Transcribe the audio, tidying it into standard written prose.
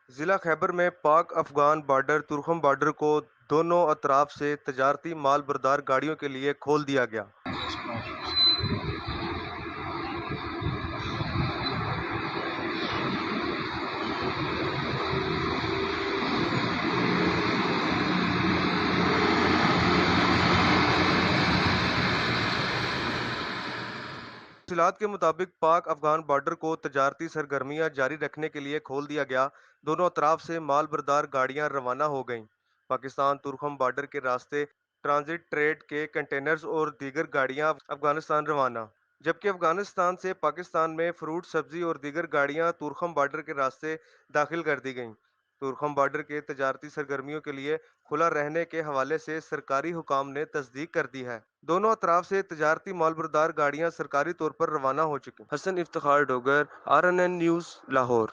ضلع خیبر میں Pak Afghan border Torkham border کو دونوں اطراف سے تجارتی مال بردار گاڑیوں کے لیے کھول دیا گیا۔ تفصیلات کے مطابق پاک افغان بارڈر کو تجارتی سرگرمیاں جاری رکھنے کے لیے کھول دیا گیا۔ دونوں اطراف سے مال بردار گاڑیاں روانہ ہو گئیں۔ پاکستان تورخم بارڈر کے راستے ٹرانزٹ ٹریڈ کے کنٹینرز اور دیگر گاڑیاں افغانستان روانہ، جبکہ افغانستان سے پاکستان میں فروٹ، سبزی اور دیگر گاڑیاں تورخم بارڈر کے راستے داخل کر دی گئیں۔ تورخم بارڈر کے تجارتی سرگرمیوں کے لیے کھلا رہنے کے حوالے سے سرکاری حکام نے تصدیق کر دی ہے۔ دونوں اطراف سے تجارتی مال بردار گاڑیاں سرکاری طور پر روانہ ہو چکی ہیں۔ حسن افتخار ڈوگر، RNN نیوز، لاہور۔